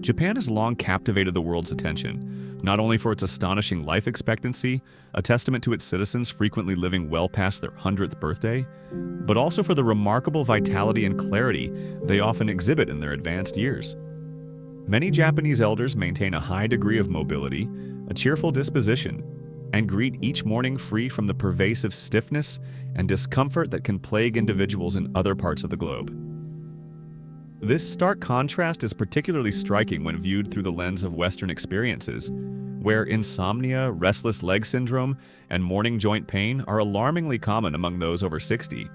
Japan has long captivated the world's attention, not only for its astonishing life expectancy, a testament to its citizens frequently living well past their 100th birthday, but also for the remarkable vitality and clarity they often exhibit in their advanced years. Many Japanese elders maintain a high degree of mobility, a cheerful disposition, and greet each morning free from the pervasive stiffness and discomfort that can plague individuals in other parts of the globe. This stark contrast is particularly striking when viewed through the lens of Western experiences, where insomnia, restless leg syndrome, and morning joint pain are alarmingly common among those over 60.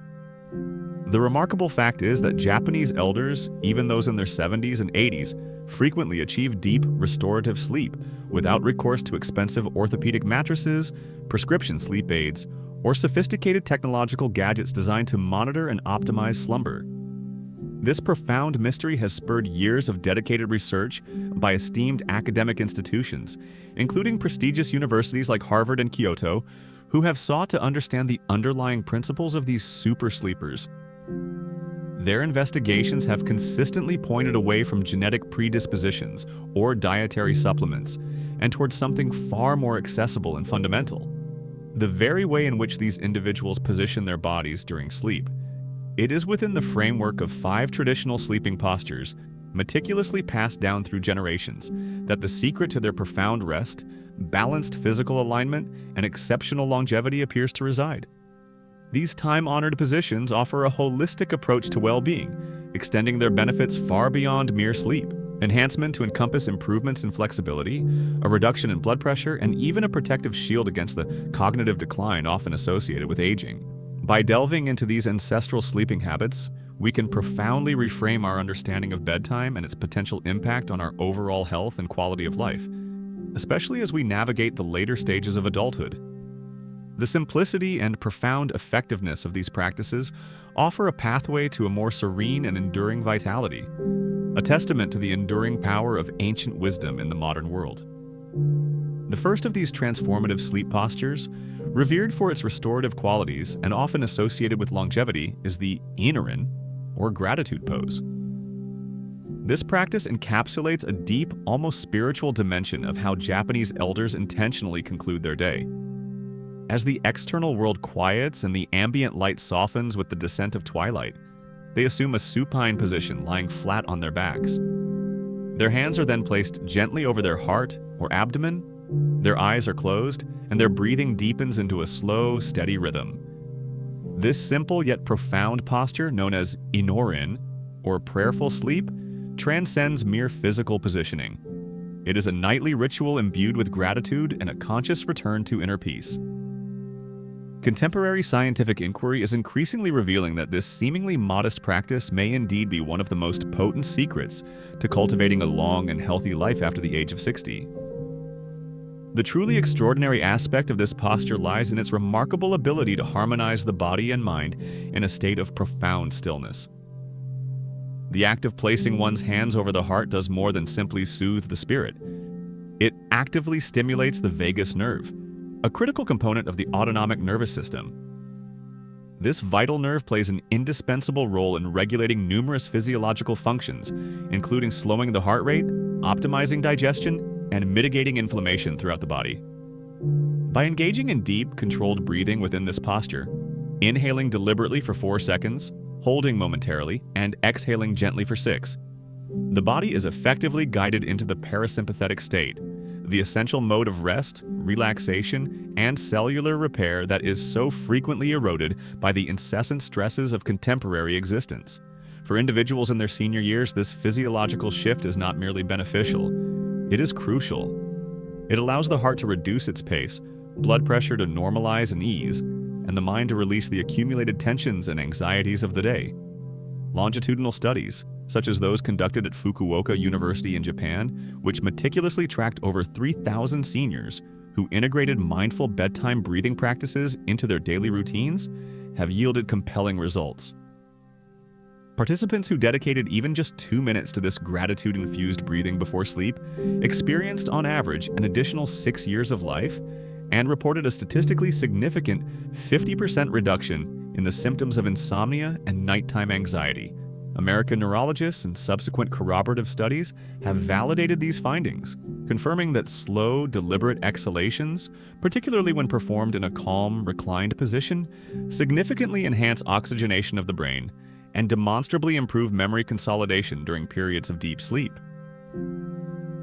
The remarkable fact is that Japanese elders, even those in their 70s and 80s, frequently achieve deep, restorative sleep without recourse to expensive orthopedic mattresses, prescription sleep aids, or sophisticated technological gadgets designed to monitor and optimize slumber. This profound mystery has spurred years of dedicated research by esteemed academic institutions, including prestigious universities like Harvard and Kyoto, who have sought to understand the underlying principles of these super sleepers. Their investigations have consistently pointed away from genetic predispositions or dietary supplements and towards something far more accessible and fundamental: the very way in which these individuals position their bodies during sleep. It is within the framework of 5 traditional sleeping postures, meticulously passed down through generations, that the secret to their profound rest, balanced physical alignment, and exceptional longevity appears to reside. These time-honored positions offer a holistic approach to well-being, extending their benefits far beyond mere sleep. Enhancement to encompass improvements in flexibility, a reduction in blood pressure, and even a protective shield against the cognitive decline often associated with aging. By delving into these ancestral sleeping habits, we can profoundly reframe our understanding of bedtime and its potential impact on our overall health and quality of life, especially as we navigate the later stages of adulthood. The simplicity and profound effectiveness of these practices offer a pathway to a more serene and enduring vitality, a testament to the enduring power of ancient wisdom in the modern world. The first of these transformative sleep postures, revered for its restorative qualities and often associated with longevity, is the Inorin, or gratitude pose. This practice encapsulates a deep, almost spiritual dimension of how Japanese elders intentionally conclude their day. As the external world quiets and the ambient light softens with the descent of twilight, they assume a supine position lying flat on their backs. Their hands are then placed gently over their heart or abdomen, their eyes are closed, and their breathing deepens into a slow, steady rhythm. This simple yet profound posture, known as Inorin, or prayerful sleep, transcends mere physical positioning. It is a nightly ritual imbued with gratitude and a conscious return to inner peace. Contemporary scientific inquiry is increasingly revealing that this seemingly modest practice may indeed be one of the most potent secrets to cultivating a long and healthy life after the age of 60. The truly extraordinary aspect of this posture lies in its remarkable ability to harmonize the body and mind in a state of profound stillness. The act of placing one's hands over the heart does more than simply soothe the spirit. It actively stimulates the vagus nerve, a critical component of the autonomic nervous system. This vital nerve plays an indispensable role in regulating numerous physiological functions, including slowing the heart rate, optimizing digestion, and mitigating inflammation throughout the body. By engaging in deep, controlled breathing within this posture, inhaling deliberately for 4 seconds, holding momentarily, and exhaling gently for 6, the body is effectively guided into the parasympathetic state, the essential mode of rest, relaxation, and cellular repair that is so frequently eroded by the incessant stresses of contemporary existence. For individuals in their senior years, this physiological shift is not merely beneficial, it is crucial. It allows the heart to reduce its pace, blood pressure to normalize and ease, and the mind to release the accumulated tensions and anxieties of the day. Longitudinal studies, such as those conducted at Fukuoka University in Japan, which meticulously tracked over 3,000 seniors who integrated mindful bedtime breathing practices into their daily routines, have yielded compelling results. Participants who dedicated even just 2 minutes to this gratitude-infused breathing before sleep experienced, on average, an additional 6 years of life and reported a statistically significant 50% reduction in the symptoms of insomnia and nighttime anxiety, American neurologists and subsequent corroborative studies have validated these findings, confirming that slow, deliberate exhalations, particularly when performed in a calm, reclined position, significantly enhance oxygenation of the brain and demonstrably improve memory consolidation during periods of deep sleep.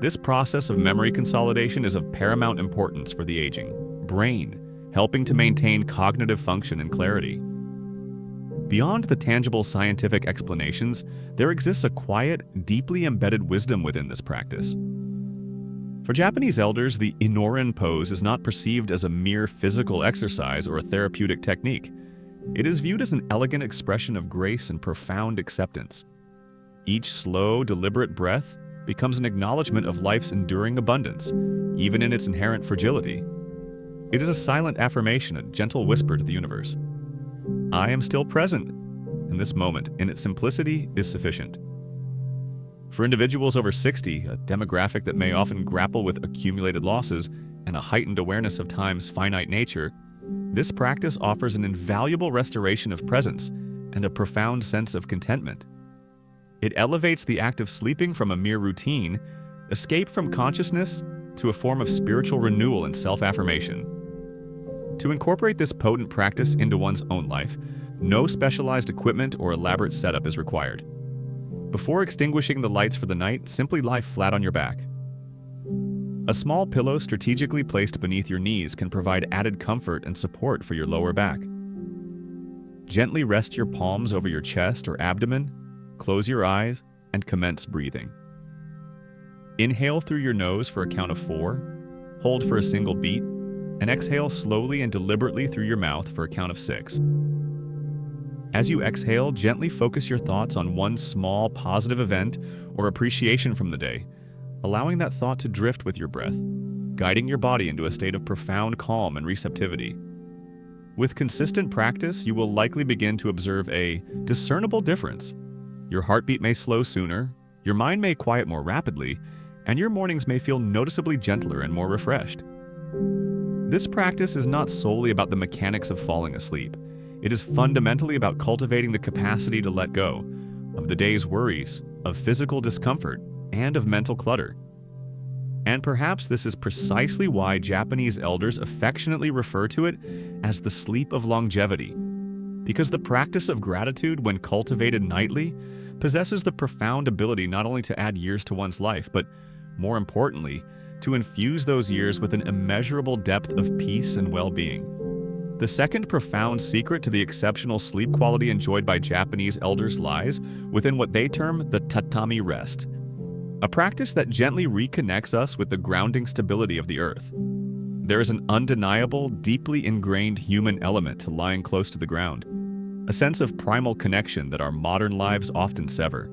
This process of memory consolidation is of paramount importance for the aging brain, helping to maintain cognitive function and clarity. Beyond the tangible scientific explanations, there exists a quiet, deeply embedded wisdom within this practice. For Japanese elders, the inorin pose is not perceived as a mere physical exercise or a therapeutic technique. It is viewed as an elegant expression of grace and profound acceptance. Each slow, deliberate breath becomes an acknowledgement of life's enduring abundance, even in its inherent fragility. It is a silent affirmation, a gentle whisper to the universe. I am still present, and this moment, in its simplicity, is sufficient. For individuals over 60, a demographic that may often grapple with accumulated losses and a heightened awareness of time's finite nature, this practice offers an invaluable restoration of presence and a profound sense of contentment. It elevates the act of sleeping from a mere routine, escape from consciousness, to a form of spiritual renewal and self-affirmation. To incorporate this potent practice into one's own life, no specialized equipment or elaborate setup is required. Before extinguishing the lights for the night, simply lie flat on your back. A small pillow strategically placed beneath your knees can provide added comfort and support for your lower back. Gently rest your palms over your chest or abdomen, close your eyes, and commence breathing. Inhale through your nose for a count of 4, hold for a single beat, and exhale slowly and deliberately through your mouth for a count of 6. As you exhale, gently focus your thoughts on one small positive event or appreciation from the day, allowing that thought to drift with your breath, guiding your body into a state of profound calm and receptivity. With consistent practice, you will likely begin to observe a discernible difference. Your heartbeat may slow sooner, your mind may quiet more rapidly, and your mornings may feel noticeably gentler and more refreshed. This practice is not solely about the mechanics of falling asleep. It is fundamentally about cultivating the capacity to let go of the day's worries, of physical discomfort, and of mental clutter. And perhaps this is precisely why Japanese elders affectionately refer to it as the sleep of longevity, because the practice of gratitude, when cultivated nightly, possesses the profound ability not only to add years to one's life, but, more importantly, to infuse those years with an immeasurable depth of peace and well-being. The second profound secret to the exceptional sleep quality enjoyed by Japanese elders lies within what they term the tatami rest, a practice that gently reconnects us with the grounding stability of the earth. There is an undeniable, deeply ingrained human element to lying close to the ground, a sense of primal connection that our modern lives often sever.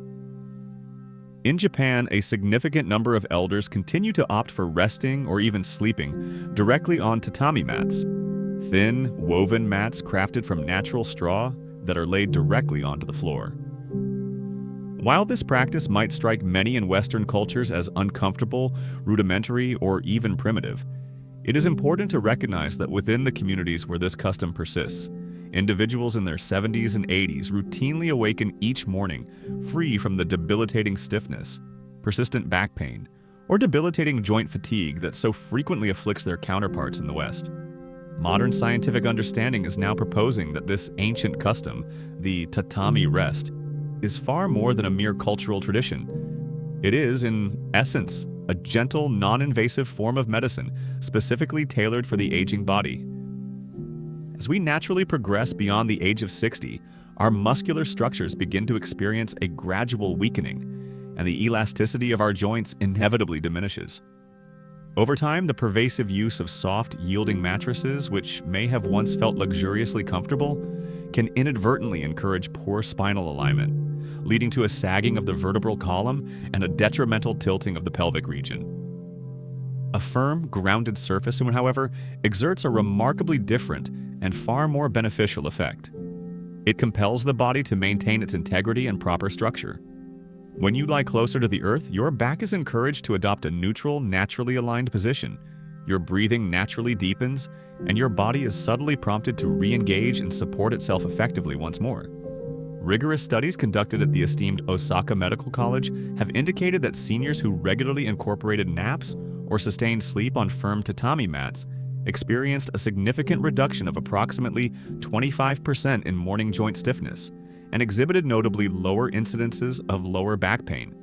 In Japan, a significant number of elders continue to opt for resting or even sleeping directly on tatami mats, thin, woven mats crafted from natural straw that are laid directly onto the floor. While this practice might strike many in Western cultures as uncomfortable, rudimentary, or even primitive, it is important to recognize that within the communities where this custom persists, individuals in their 70s and 80s routinely awaken each morning free from the debilitating stiffness, persistent back pain, or debilitating joint fatigue that so frequently afflicts their counterparts in the West. Modern scientific understanding is now proposing that this ancient custom, the tatami rest, is far more than a mere cultural tradition. It is, in essence, a gentle, non-invasive form of medicine specifically tailored for the aging body. As we naturally progress beyond the age of 60, our muscular structures begin to experience a gradual weakening, and the elasticity of our joints inevitably diminishes. Over time, the pervasive use of soft, yielding mattresses, which may have once felt luxuriously comfortable, can inadvertently encourage poor spinal alignment, leading to a sagging of the vertebral column and a detrimental tilting of the pelvic region. A firm, grounded surface, however, exerts a remarkably different and far more beneficial effect. It compels the body to maintain its integrity and proper structure. When you lie closer to the earth, your back is encouraged to adopt a neutral, naturally aligned position. Your breathing naturally deepens, and your body is subtly prompted to re-engage and support itself effectively once more. Rigorous studies conducted at the esteemed Osaka Medical College have indicated that seniors who regularly incorporated naps or sustained sleep on firm tatami mats experienced a significant reduction of approximately 25% in morning joint stiffness and exhibited notably lower incidences of lower back pain.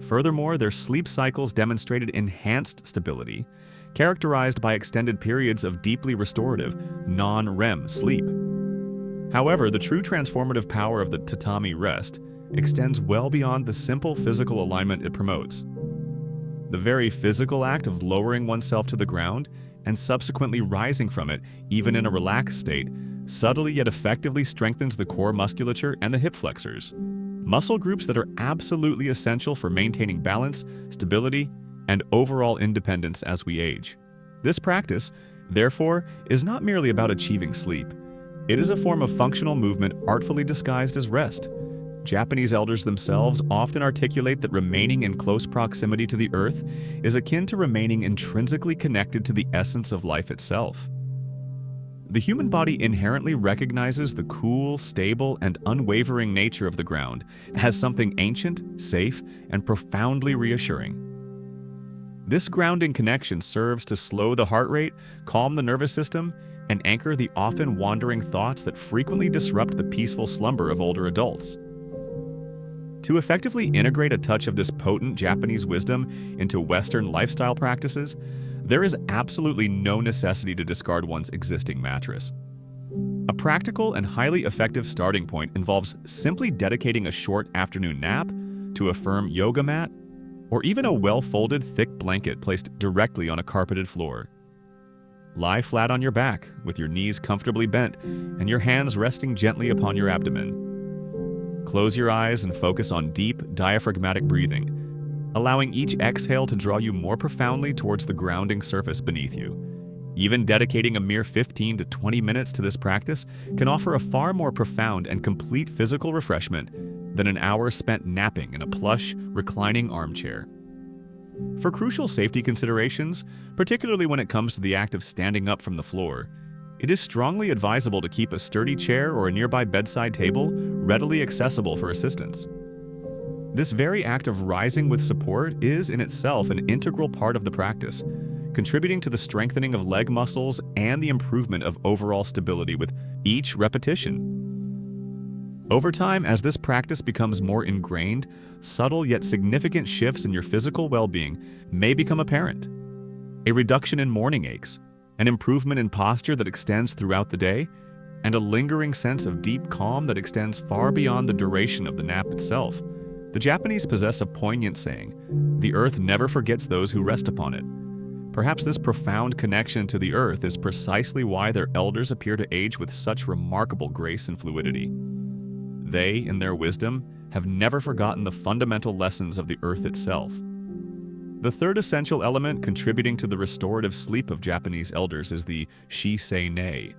Furthermore, their sleep cycles demonstrated enhanced stability, characterized by extended periods of deeply restorative, non-REM sleep. However, the true transformative power of the tatami rest extends well beyond the simple physical alignment it promotes. The very physical act of lowering oneself to the ground and subsequently rising from it, even in a relaxed state, subtly yet effectively strengthens the core musculature and the hip flexors, muscle groups that are absolutely essential for maintaining balance, stability, and overall independence as we age. This practice, therefore, is not merely about achieving sleep. It is a form of functional movement artfully disguised as rest. Japanese elders themselves often articulate that remaining in close proximity to the earth is akin to remaining intrinsically connected to the essence of life itself. The human body inherently recognizes the cool, stable, and unwavering nature of the ground as something ancient, safe, and profoundly reassuring. This grounding connection serves to slow the heart rate, calm the nervous system, and anchor the often wandering thoughts that frequently disrupt the peaceful slumber of older adults. To effectively integrate a touch of this potent Japanese wisdom into Western lifestyle practices, there is absolutely no necessity to discard one's existing mattress. A practical and highly effective starting point involves simply dedicating a short afternoon nap to a firm yoga mat or even a well-folded thick blanket placed directly on a carpeted floor. Lie flat on your back with your knees comfortably bent and your hands resting gently upon your abdomen. Close your eyes and focus on deep, diaphragmatic breathing, allowing each exhale to draw you more profoundly towards the grounding surface beneath you. Even dedicating a mere 15 to 20 minutes to this practice can offer a far more profound and complete physical refreshment than an hour spent napping in a plush, reclining armchair. For crucial safety considerations, particularly when it comes to the act of standing up from the floor, it is strongly advisable to keep a sturdy chair or a nearby bedside table readily accessible for assistance. This very act of rising with support is in itself an integral part of the practice, contributing to the strengthening of leg muscles and the improvement of overall stability with each repetition. Over time, as this practice becomes more ingrained, subtle yet significant shifts in your physical well-being may become apparent. A reduction in morning aches, an improvement in posture that extends throughout the day, and a lingering sense of deep calm that extends far beyond the duration of the nap itself. The Japanese possess a poignant saying, "The earth never forgets those who rest upon it." Perhaps this profound connection to the earth is precisely why their elders appear to age with such remarkable grace and fluidity. They, in their wisdom, have never forgotten the fundamental lessons of the earth itself. The third essential element contributing to the restorative sleep of Japanese elders is the shisei-nei,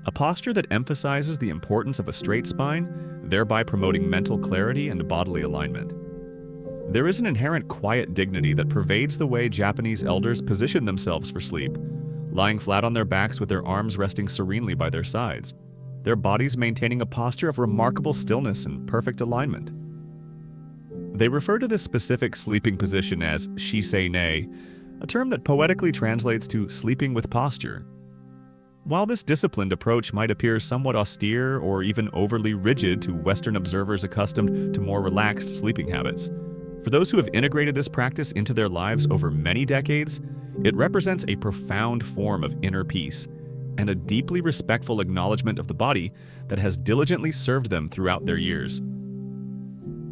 a posture that emphasizes the importance of a straight spine, thereby promoting mental clarity and bodily alignment. There is an inherent quiet dignity that pervades the way Japanese elders position themselves for sleep, lying flat on their backs with their arms resting serenely by their sides, their bodies maintaining a posture of remarkable stillness and perfect alignment. They refer to this specific sleeping position as shisei-nei, a term that poetically translates to sleeping with posture. While this disciplined approach might appear somewhat austere or even overly rigid to Western observers accustomed to more relaxed sleeping habits, for those who have integrated this practice into their lives over many decades, it represents a profound form of inner peace and a deeply respectful acknowledgement of the body that has diligently served them throughout their years.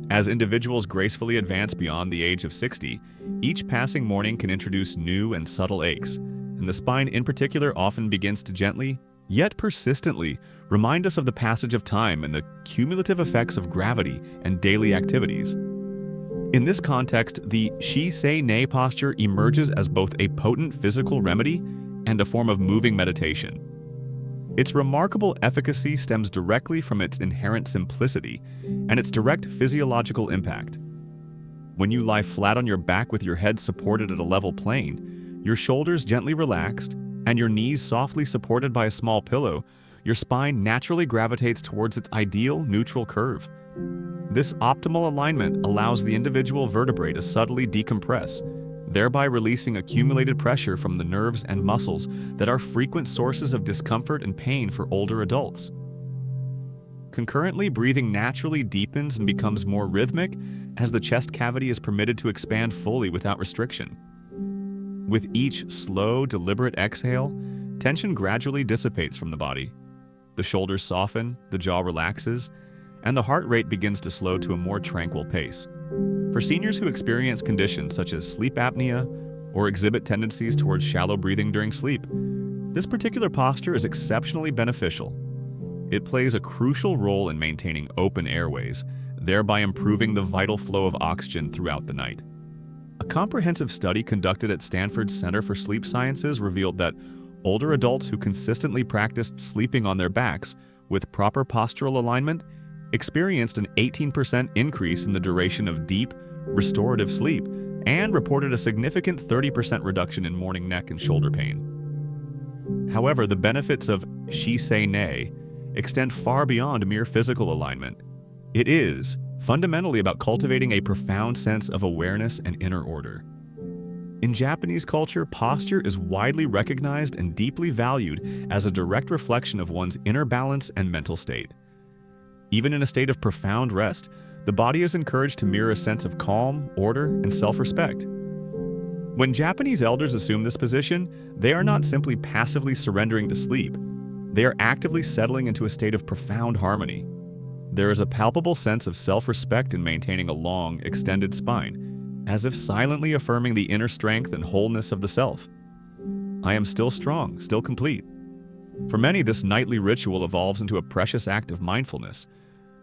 As individuals gracefully advance beyond the age of 60, each passing morning can introduce new and subtle aches, and the spine in particular often begins to gently, yet persistently, remind us of the passage of time and the cumulative effects of gravity and daily activities. In this context, the shisei-nei posture emerges as both a potent physical remedy and a form of moving meditation. Its remarkable efficacy stems directly from its inherent simplicity and its direct physiological impact. When you lie flat on your back with your head supported at a level plane, your shoulders gently relaxed, and your knees softly supported by a small pillow, your spine naturally gravitates towards its ideal neutral curve. This optimal alignment allows the individual vertebrae to subtly decompress, thereby releasing accumulated pressure from the nerves and muscles that are frequent sources of discomfort and pain for older adults. Concurrently, breathing naturally deepens and becomes more rhythmic as the chest cavity is permitted to expand fully without restriction. With each slow, deliberate exhale, tension gradually dissipates from the body. The shoulders soften, the jaw relaxes, and the heart rate begins to slow to a more tranquil pace. For seniors who experience conditions such as sleep apnea or exhibit tendencies towards shallow breathing during sleep, this particular posture is exceptionally beneficial. It plays a crucial role in maintaining open airways, thereby improving the vital flow of oxygen throughout the night. A comprehensive study conducted at Stanford's Center for Sleep Sciences revealed that older adults who consistently practiced sleeping on their backs with proper postural alignment experienced an 18% increase in the duration of deep, restorative sleep and reported a significant 30% reduction in morning neck and shoulder pain. However, the benefits of she say nay extend far beyond mere physical alignment. It is fundamentally about cultivating a profound sense of awareness and inner order. In Japanese culture, posture is widely recognized and deeply valued as a direct reflection of one's inner balance and mental state. Even in a state of profound rest, the body is encouraged to mirror a sense of calm, order, and self-respect. When Japanese elders assume this position, they are not simply passively surrendering to sleep. They are actively settling into a state of profound harmony. There is a palpable sense of self-respect in maintaining a long, extended spine, as if silently affirming the inner strength and wholeness of the self. I am still strong, still complete. For many, this nightly ritual evolves into a precious act of mindfulness,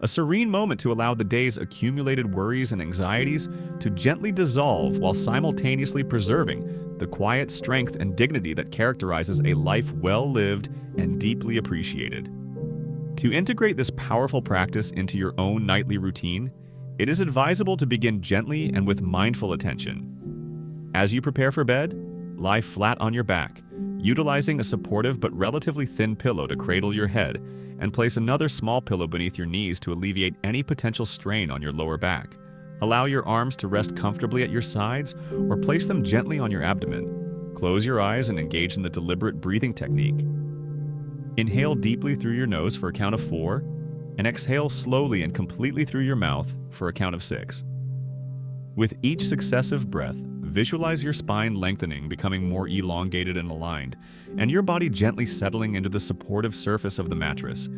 a serene moment to allow the day's accumulated worries and anxieties to gently dissolve while simultaneously preserving the quiet strength and dignity that characterizes a life well lived and deeply appreciated. To integrate this powerful practice into your own nightly routine, it is advisable to begin gently and with mindful attention. As you prepare for bed, lie flat on your back, utilizing a supportive but relatively thin pillow to cradle your head, and place another small pillow beneath your knees to alleviate any potential strain on your lower back. Allow your arms to rest comfortably at your sides or place them gently on your abdomen. Close your eyes and engage in the deliberate breathing technique. Inhale deeply through your nose for a count of 4, and exhale slowly and completely through your mouth for a count of 6. With each successive breath, visualize your spine lengthening, becoming more elongated and aligned, and your body gently settling into the supportive surface of the mattress,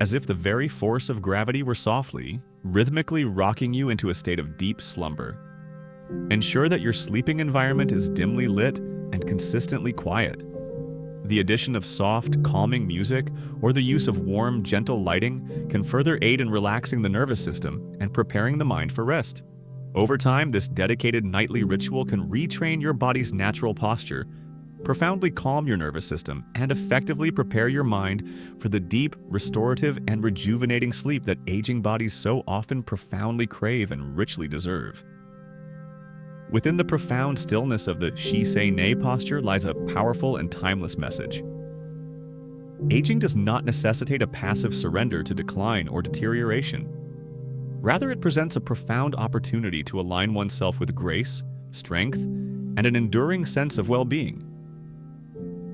as if the very force of gravity were softly, rhythmically rocking you into a state of deep slumber. Ensure that your sleeping environment is dimly lit and consistently quiet. The addition of soft, calming music or the use of warm, gentle lighting can further aid in relaxing the nervous system and preparing the mind for rest. Over time, this dedicated nightly ritual can retrain your body's natural posture, profoundly calm your nervous system, and effectively prepare your mind for the deep, restorative, and rejuvenating sleep that aging bodies so often profoundly crave and richly deserve. Within the profound stillness of the she say nay posture lies a powerful and timeless message. Aging does not necessitate a passive surrender to decline or deterioration. Rather, it presents a profound opportunity to align oneself with grace, strength, and an enduring sense of well-being.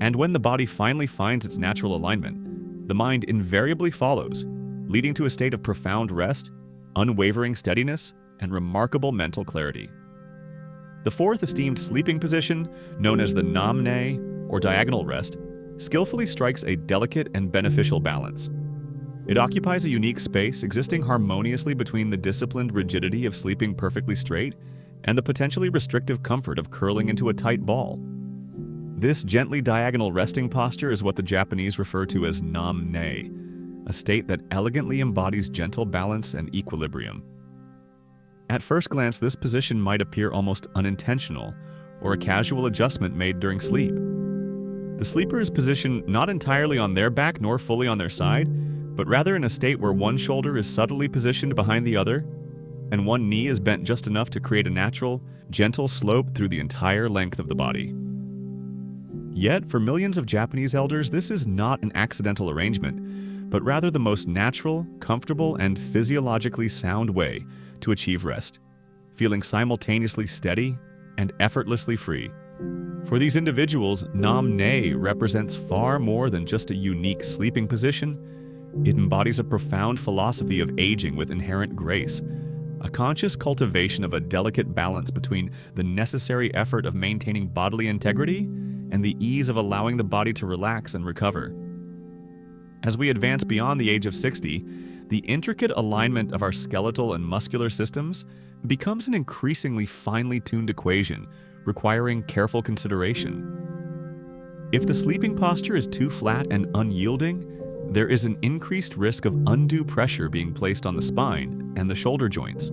And when the body finally finds its natural alignment, the mind invariably follows, leading to a state of profound rest, unwavering steadiness, and remarkable mental clarity. The fourth esteemed sleeping position, known as the nam ne, or diagonal rest, skillfully strikes a delicate and beneficial balance. It occupies a unique space, existing harmoniously between the disciplined rigidity of sleeping perfectly straight and the potentially restrictive comfort of curling into a tight ball. This gently diagonal resting posture is what the Japanese refer to as nam ne, a state that elegantly embodies gentle balance and equilibrium. At first glance, this position might appear almost unintentional or a casual adjustment made during sleep. The sleeper is positioned not entirely on their back nor fully on their side, but rather in a state where one shoulder is subtly positioned behind the other, and one knee is bent just enough to create a natural, gentle slope through the entire length of the body. Yet, for millions of Japanese elders, this is not an accidental arrangement, but rather the most natural, comfortable, and physiologically sound way to achieve rest, feeling simultaneously steady and effortlessly free. For these individuals, Nam-ne represents far more than just a unique sleeping position. It embodies a profound philosophy of aging with inherent grace, a conscious cultivation of a delicate balance between the necessary effort of maintaining bodily integrity and the ease of allowing the body to relax and recover. As we advance beyond the age of 60, the intricate alignment of our skeletal and muscular systems becomes an increasingly finely tuned equation, requiring careful consideration. If the sleeping posture is too flat and unyielding, there is an increased risk of undue pressure being placed on the spine and the shoulder joints.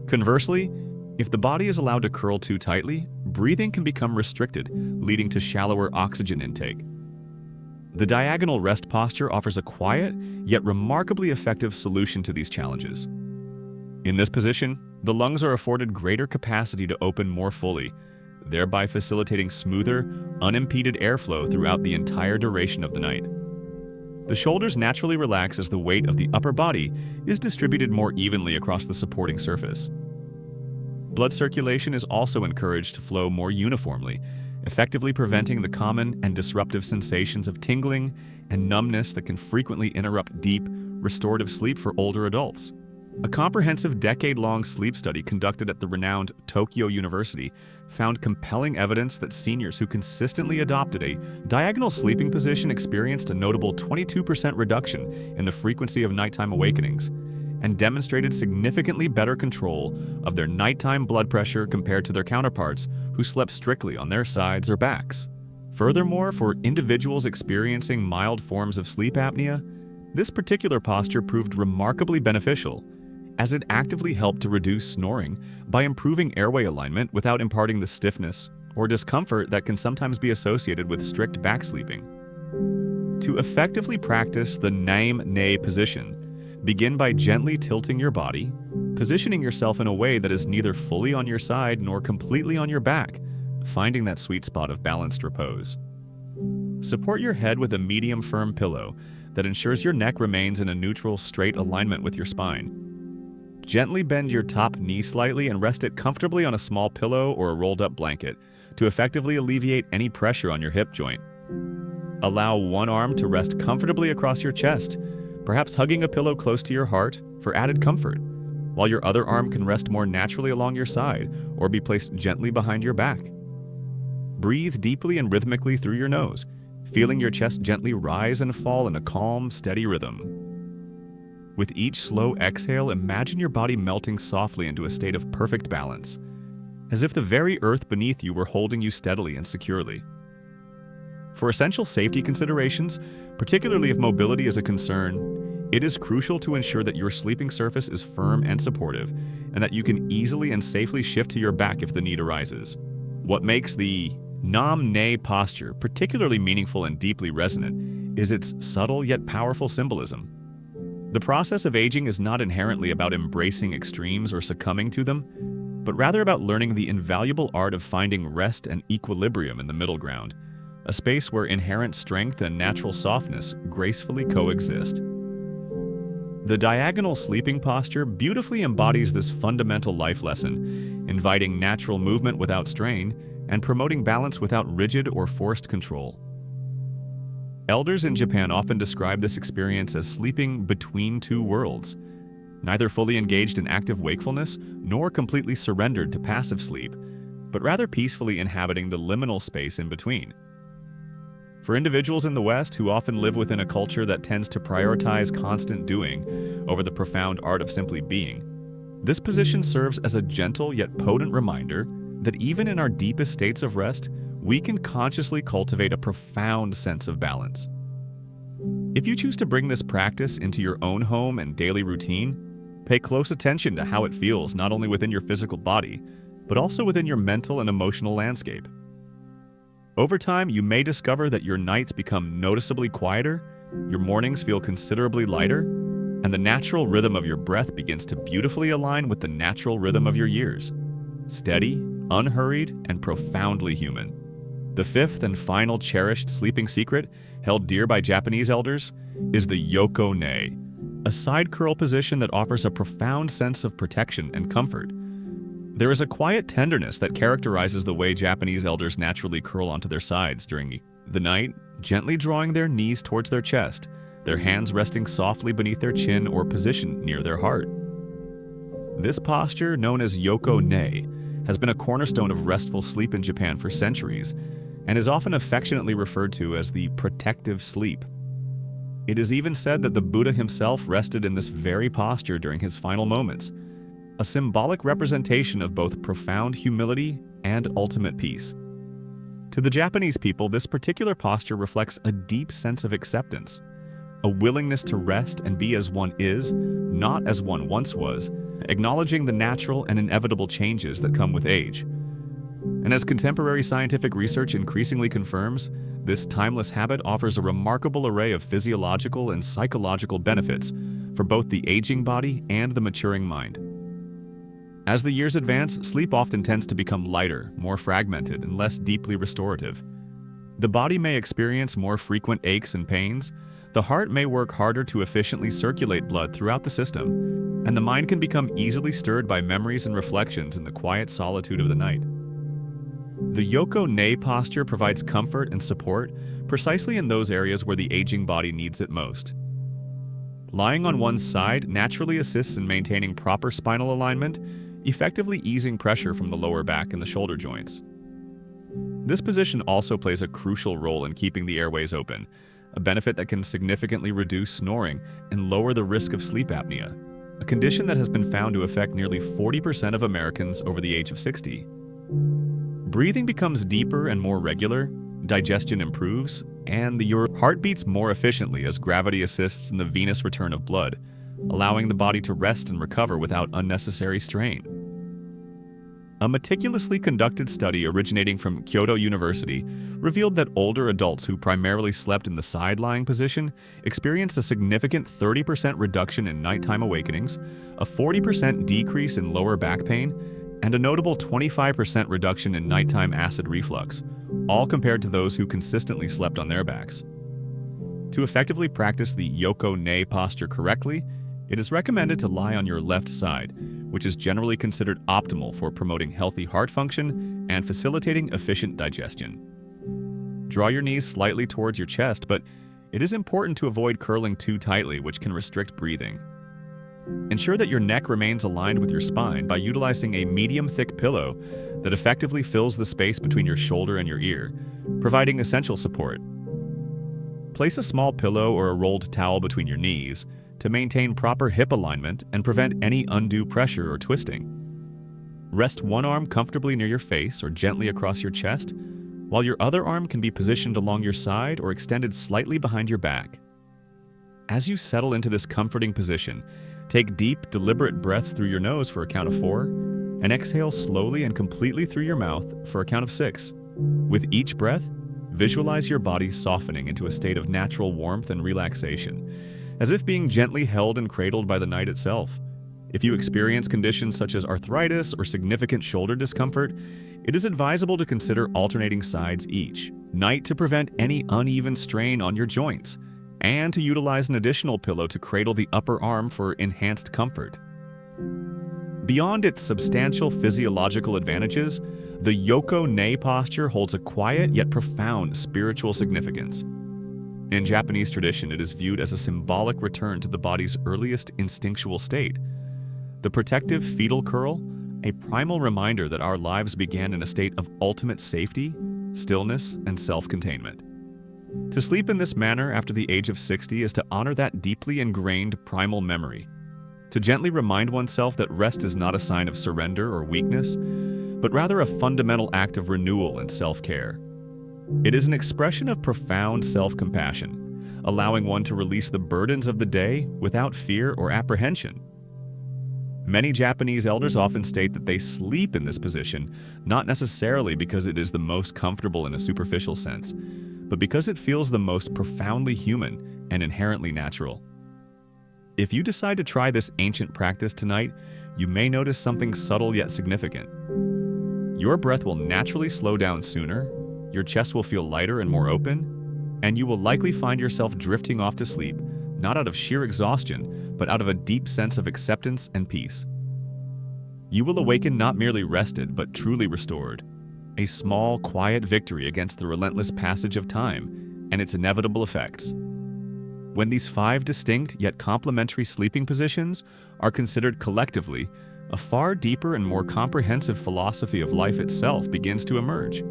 Conversely, if the body is allowed to curl too tightly, breathing can become restricted, leading to shallower oxygen intake. The diagonal rest posture offers a quiet, yet remarkably effective solution to these challenges. In this position, the lungs are afforded greater capacity to open more fully, thereby facilitating smoother, unimpeded airflow throughout the entire duration of the night. The shoulders naturally relax as the weight of the upper body is distributed more evenly across the supporting surface. Blood circulation is also encouraged to flow more uniformly, effectively preventing the common and disruptive sensations of tingling and numbness that can frequently interrupt deep, restorative sleep for older adults. A comprehensive decade-long sleep study conducted at the renowned Tokyo University found compelling evidence that seniors who consistently adopted a diagonal sleeping position experienced a notable 22% reduction in the frequency of nighttime awakenings and demonstrated significantly better control of their nighttime blood pressure compared to their counterparts who slept strictly on their sides or backs. Furthermore, for individuals experiencing mild forms of sleep apnea, this particular posture proved remarkably beneficial, as it actively helped to reduce snoring by improving airway alignment without imparting the stiffness or discomfort that can sometimes be associated with strict back sleeping. To effectively practice the Nam-ne position, begin by gently tilting your body, positioning yourself in a way that is neither fully on your side nor completely on your back, finding that sweet spot of balanced repose. Support your head with a medium firm pillow that ensures your neck remains in a neutral, straight alignment with your spine. Gently bend your top knee slightly and rest it comfortably on a small pillow or a rolled-up blanket to effectively alleviate any pressure on your hip joint. Allow one arm to rest comfortably across your chest, perhaps hugging a pillow close to your heart for added comfort, while your other arm can rest more naturally along your side or be placed gently behind your back. Breathe deeply and rhythmically through your nose, feeling your chest gently rise and fall in a calm, steady rhythm. With each slow exhale, imagine your body melting softly into a state of perfect balance, as if the very earth beneath you were holding you steadily and securely. For essential safety considerations, particularly if mobility is a concern, it is crucial to ensure that your sleeping surface is firm and supportive, and that you can easily and safely shift to your back if the need arises. What makes the Nam-ne posture particularly meaningful and deeply resonant is its subtle yet powerful symbolism. The process of aging is not inherently about embracing extremes or succumbing to them, but rather about learning the invaluable art of finding rest and equilibrium in the middle ground, a space where inherent strength and natural softness gracefully coexist. The diagonal sleeping posture beautifully embodies this fundamental life lesson, inviting natural movement without strain and promoting balance without rigid or forced control. Elders in Japan often describe this experience as sleeping between two worlds, neither fully engaged in active wakefulness nor completely surrendered to passive sleep, but rather peacefully inhabiting the liminal space in between. For individuals in the West who often live within a culture that tends to prioritize constant doing over the profound art of simply being, this position serves as a gentle yet potent reminder that even in our deepest states of rest, we can consciously cultivate a profound sense of balance. If you choose to bring this practice into your own home and daily routine, pay close attention to how it feels not only within your physical body, but also within your mental and emotional landscape. Over time, you may discover that your nights become noticeably quieter, your mornings feel considerably lighter, and the natural rhythm of your breath begins to beautifully align with the natural rhythm of your years. Steady, unhurried, and profoundly human. The fifth and final cherished sleeping secret, held dear by Japanese elders, is the yoko nei, a side curl position that offers a profound sense of protection and comfort. There is a quiet tenderness that characterizes the way Japanese elders naturally curl onto their sides during the night, gently drawing their knees towards their chest, their hands resting softly beneath their chin or positioned near their heart. This posture, known as yoko nei, has been a cornerstone of restful sleep in Japan for centuries, and is often affectionately referred to as the protective sleep. It is even said that the Buddha himself rested in this very posture during his final moments, a symbolic representation of both profound humility and ultimate peace. To the Japanese people, this particular posture reflects a deep sense of acceptance, a willingness to rest and be as one is, not as one once was, acknowledging the natural and inevitable changes that come with age. And as contemporary scientific research increasingly confirms, this timeless habit offers a remarkable array of physiological and psychological benefits for both the aging body and the maturing mind. As the years advance, sleep often tends to become lighter, more fragmented, and less deeply restorative. The body may experience more frequent aches and pains, the heart may work harder to efficiently circulate blood throughout the system, and the mind can become easily stirred by memories and reflections in the quiet solitude of the night. The yoko nei posture provides comfort and support precisely in those areas where the aging body needs it most. Lying on one's side naturally assists in maintaining proper spinal alignment, effectively easing pressure from the lower back and the shoulder joints. This position also plays a crucial role in keeping the airways open, a benefit that can significantly reduce snoring and lower the risk of sleep apnea, a condition that has been found to affect nearly 40% of Americans over the age of 60. Breathing becomes deeper and more regular, digestion improves, and your heart beats more efficiently as gravity assists in the venous return of blood, allowing the body to rest and recover without unnecessary strain. A meticulously conducted study originating from Kyoto University revealed that older adults who primarily slept in the side-lying position experienced a significant 30% reduction in nighttime awakenings, a 40% decrease in lower back pain, and a notable 25% reduction in nighttime acid reflux, all compared to those who consistently slept on their backs. To effectively practice the yoko nei posture correctly, it is recommended to lie on your left side, which is generally considered optimal for promoting healthy heart function and facilitating efficient digestion. Draw your knees slightly towards your chest, but it is important to avoid curling too tightly, which can restrict breathing. Ensure that your neck remains aligned with your spine by utilizing a medium-thick pillow that effectively fills the space between your shoulder and your ear, providing essential support. Place a small pillow or a rolled towel between your knees to maintain proper hip alignment and prevent any undue pressure or twisting. Rest one arm comfortably near your face or gently across your chest, while your other arm can be positioned along your side or extended slightly behind your back. As you settle into this comforting position, take deep, deliberate breaths through your nose for a count of 4, and exhale slowly and completely through your mouth for a count of 6. With each breath, visualize your body softening into a state of natural warmth and relaxation, as if being gently held and cradled by the night itself. If you experience conditions such as arthritis or significant shoulder discomfort, it is advisable to consider alternating sides each night to prevent any uneven strain on your joints, and to utilize an additional pillow to cradle the upper arm for enhanced comfort. Beyond its substantial physiological advantages, the yoko nei posture holds a quiet yet profound spiritual significance. In Japanese tradition, it is viewed as a symbolic return to the body's earliest instinctual state. The protective fetal curl, a primal reminder that our lives began in a state of ultimate safety, stillness, and self-containment. To sleep in this manner after the age of 60 is to honor that deeply ingrained primal memory, to gently remind oneself that rest is not a sign of surrender or weakness, but rather a fundamental act of renewal and self-care. It is an expression of profound self-compassion, allowing one to release the burdens of the day without fear or apprehension. Many Japanese elders often state that they sleep in this position, not necessarily because it is the most comfortable in a superficial sense, but because it feels the most profoundly human and inherently natural. If you decide to try this ancient practice tonight, you may notice something subtle yet significant. Your breath will naturally slow down sooner, your chest will feel lighter and more open, and you will likely find yourself drifting off to sleep, not out of sheer exhaustion, but out of a deep sense of acceptance and peace. You will awaken not merely rested, but truly restored, a small, quiet victory against the relentless passage of time and its inevitable effects. When these 5 distinct yet complementary sleeping positions are considered collectively, a far deeper and more comprehensive philosophy of life itself begins to emerge.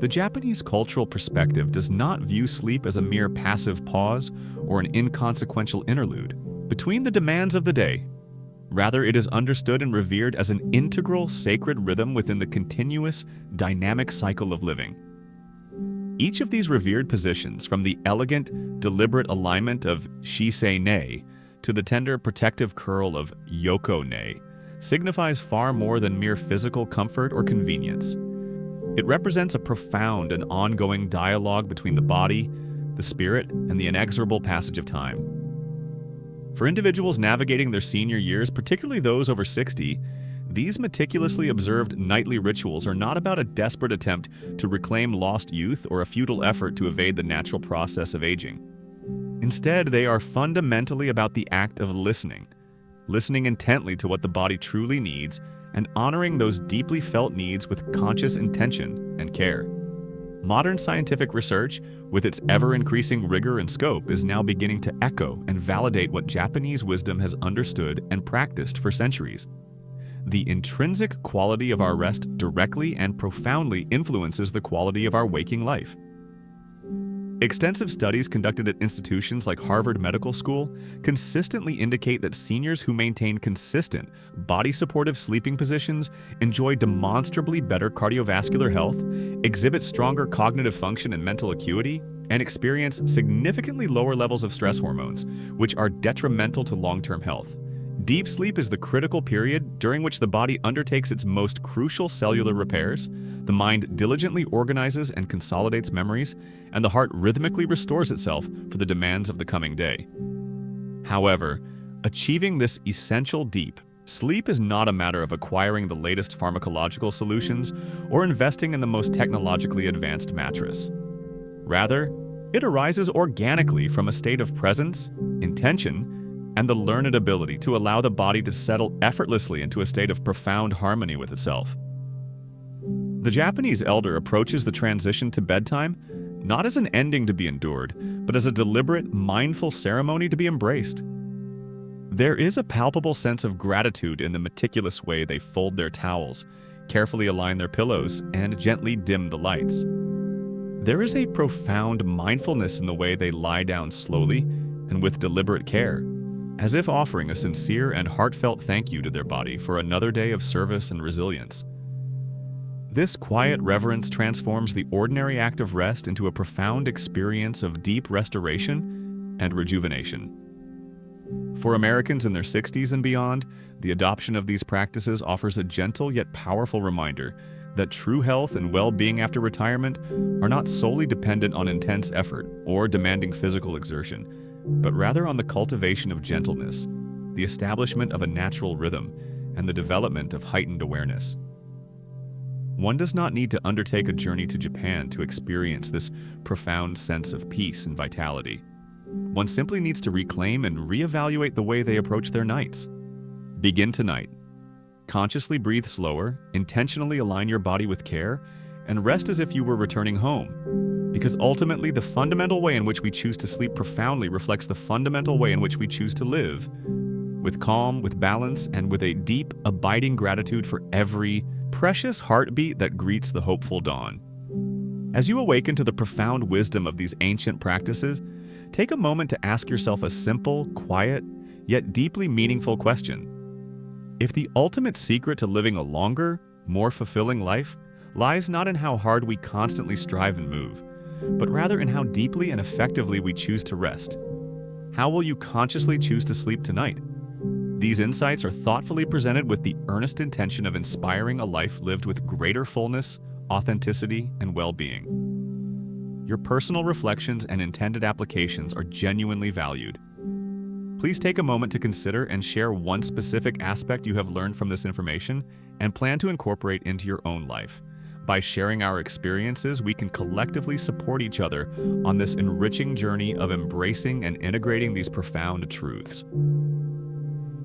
The Japanese cultural perspective does not view sleep as a mere passive pause or an inconsequential interlude between the demands of the day. Rather, it is understood and revered as an integral, sacred rhythm within the continuous, dynamic cycle of living. Each of these revered positions, from the elegant, deliberate alignment of shisei-nei to the tender, protective curl of yoko-nei, signifies far more than mere physical comfort or convenience. It represents a profound and ongoing dialogue between the body, the spirit, and the inexorable passage of time. For individuals navigating their senior years, particularly those over 60, these meticulously observed nightly rituals are not about a desperate attempt to reclaim lost youth or a futile effort to evade the natural process of aging. Instead, they are fundamentally about the act of listening intently to what the body truly needs and honoring those deeply felt needs with conscious intention and care. Modern scientific research, with its ever-increasing rigor and scope, is now beginning to echo and validate what Japanese wisdom has understood and practiced for centuries. The intrinsic quality of our rest directly and profoundly influences the quality of our waking life. Extensive studies conducted at institutions like Harvard Medical School consistently indicate that seniors who maintain consistent, body-supportive sleeping positions enjoy demonstrably better cardiovascular health, exhibit stronger cognitive function and mental acuity, and experience significantly lower levels of stress hormones, which are detrimental to long-term health. Deep sleep is the critical period during which the body undertakes its most crucial cellular repairs, the mind diligently organizes and consolidates memories, and the heart rhythmically restores itself for the demands of the coming day. However, achieving this essential deep sleep is not a matter of acquiring the latest pharmacological solutions or investing in the most technologically advanced mattress. Rather, it arises organically from a state of presence, intention, and the learned ability to allow the body to settle effortlessly into a state of profound harmony with itself. The Japanese elder approaches the transition to bedtime not as an ending to be endured, but as a deliberate, mindful ceremony to be embraced. There is a palpable sense of gratitude in the meticulous way they fold their towels, carefully align their pillows, and gently dim the lights. There is a profound mindfulness in the way they lie down slowly and with deliberate care, as if offering a sincere and heartfelt thank you to their body for another day of service and resilience. This quiet reverence transforms the ordinary act of rest into a profound experience of deep restoration and rejuvenation. For Americans in their 60s and beyond, the adoption of these practices offers a gentle yet powerful reminder that true health and well-being after retirement are not solely dependent on intense effort or demanding physical exertion, but rather on the cultivation of gentleness, the establishment of a natural rhythm, and the development of heightened awareness. One does not need to undertake a journey to Japan to experience this profound sense of peace and vitality. One simply needs to reclaim and reevaluate the way they approach their nights. Begin tonight. Consciously breathe slower, intentionally align your body with care, and rest as if you were returning home. Because ultimately, the fundamental way in which we choose to sleep profoundly reflects the fundamental way in which we choose to live, with calm, with balance, and with a deep, abiding gratitude for every precious heartbeat that greets the hopeful dawn. As you awaken to the profound wisdom of these ancient practices, take a moment to ask yourself a simple, quiet, yet deeply meaningful question. If the ultimate secret to living a longer, more fulfilling life lies not in how hard we constantly strive and move, but rather in how deeply and effectively we choose to rest, how will you consciously choose to sleep tonight? These insights are thoughtfully presented with the earnest intention of inspiring a life lived with greater fullness, authenticity, and well-being. Your personal reflections and intended applications are genuinely valued. Please take a moment to consider and share one specific aspect you have learned from this information and plan to incorporate into your own life. By sharing our experiences, we can collectively support each other on this enriching journey of embracing and integrating these profound truths.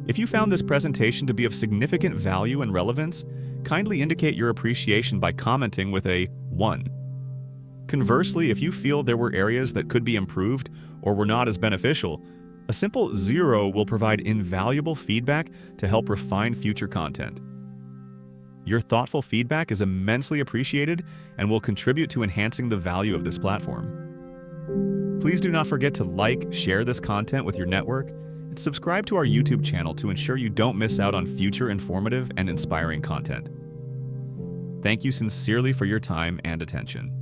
If you found this presentation to be of significant value and relevance, kindly indicate your appreciation by commenting with a 1. Conversely, if you feel there were areas that could be improved or were not as beneficial, a simple 0 will provide invaluable feedback to help refine future content. Your thoughtful feedback is immensely appreciated and will contribute to enhancing the value of this platform. Please do not forget to like, share this content with your network, and subscribe to our YouTube channel to ensure you don't miss out on future informative and inspiring content. Thank you sincerely for your time and attention.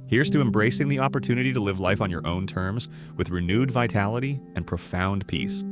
Here's to embracing the opportunity to live life on your own terms with renewed vitality and profound peace.